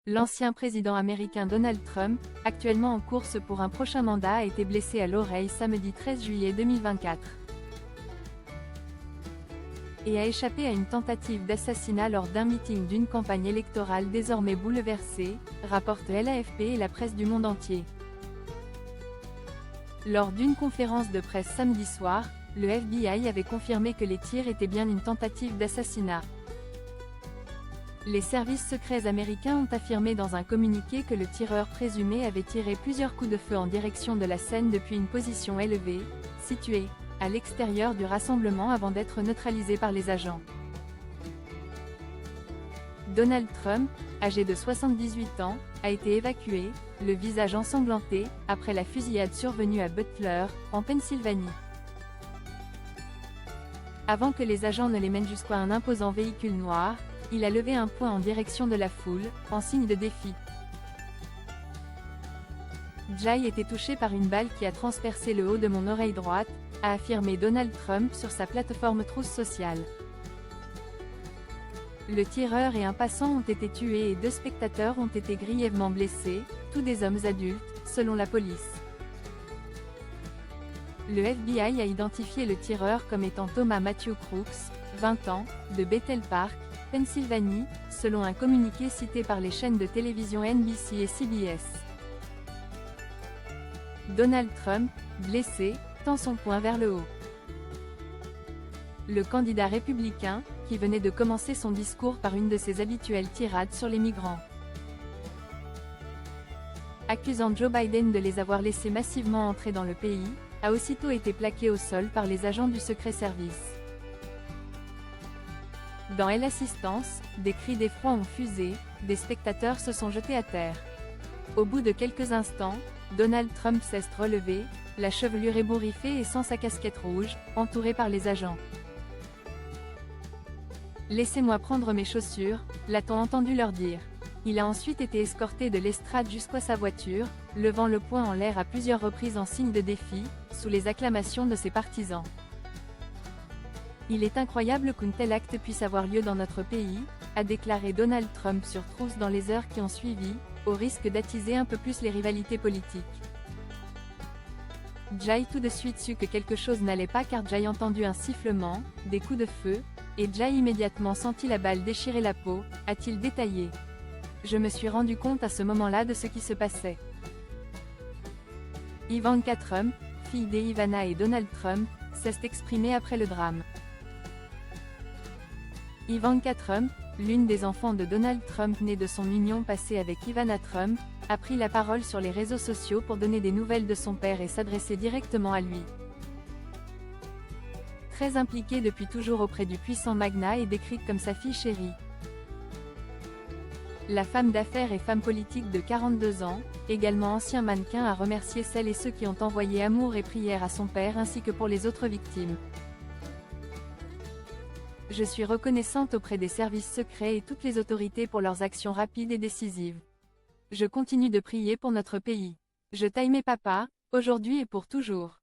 L'ancien président américain Donald Trump, actuellement en course pour un prochain mandat, a été blessé à l'oreille samedi 13 juillet 2024 et a échappé à une tentative d'assassinat lors d'un meeting d'une campagne électorale désormais bouleversée, rapporte l'AFP et la presse du monde entier. Lors d'une conférence de presse samedi soir, le FBI avait confirmé que les tirs étaient bien une tentative d'assassinat. Les services secrets américains ont affirmé dans un communiqué que le tireur présumé avait tiré plusieurs coups de feu en direction de la scène depuis une position élevée, située à l'extérieur du rassemblement avant d'être neutralisé par les agents. Donald Trump, âgé de 78 ans, a été évacué, le visage ensanglanté, après la fusillade survenue à Butler, en Pennsylvanie. Avant que les agents ne les mènent jusqu'à un imposant véhicule noir, il a levé un poing en direction de la foule, en signe de défi. Jay était touché par une balle qui a transpercé le haut de mon oreille droite, a affirmé Donald Trump sur sa plateforme Truth Social. Le tireur et un passant ont été tués et 2 spectateurs ont été grièvement blessés, tous des hommes adultes, selon la police. Le FBI a identifié le tireur comme étant Thomas Matthew Crooks, 20 ans, de Bethel Park, Pennsylvanie, selon un communiqué cité par les chaînes de télévision NBC et CBS. Donald Trump, blessé, tend son poing vers le haut. Le candidat républicain, qui venait de commencer son discours par une de ses habituelles tirades sur les migrants, accusant Joe Biden de les avoir laissés massivement entrer dans le pays, a aussitôt été plaqué au sol par les agents du Secret Service. Dans l'assistance, des cris d'effroi ont fusé, des spectateurs se sont jetés à terre. Au bout de quelques instants, Donald Trump s'est relevé, la chevelure ébouriffée et sans sa casquette rouge, entouré par les agents. « Laissez-moi prendre mes chaussures », l'a-t-on entendu leur dire. Il a ensuite été escorté de l'estrade jusqu'à sa voiture, levant le poing en l'air à plusieurs reprises en signe de défi, sous les acclamations de ses partisans. Il est incroyable qu'un tel acte puisse avoir lieu dans notre pays, a déclaré Donald Trump sur Truth dans les heures qui ont suivi, au risque d'attiser un peu plus les rivalités politiques. Jay tout de suite sut que quelque chose n'allait pas car Jay entendu un sifflement, des coups de feu, et Jay immédiatement sentit la balle déchirer la peau, a-t-il détaillé. Je me suis rendu compte à ce moment-là de ce qui se passait. Ivanka Trump, fille d'Ivana et Donald Trump, s'est exprimée après le drame. Ivanka Trump, l'une des enfants de Donald Trump née de son union passée avec Ivana Trump, a pris la parole sur les réseaux sociaux pour donner des nouvelles de son père et s'adresser directement à lui. Très impliquée depuis toujours auprès du puissant magnat et décrite comme sa fille chérie. La femme d'affaires et femme politique de 42 ans, également ancien mannequin, a remercié celles et ceux qui ont envoyé amour et prières à son père ainsi que pour les autres victimes. Je suis reconnaissante auprès des services secrets et toutes les autorités pour leurs actions rapides et décisives. Je continue de prier pour notre pays. Je t'aime papa, aujourd'hui et pour toujours.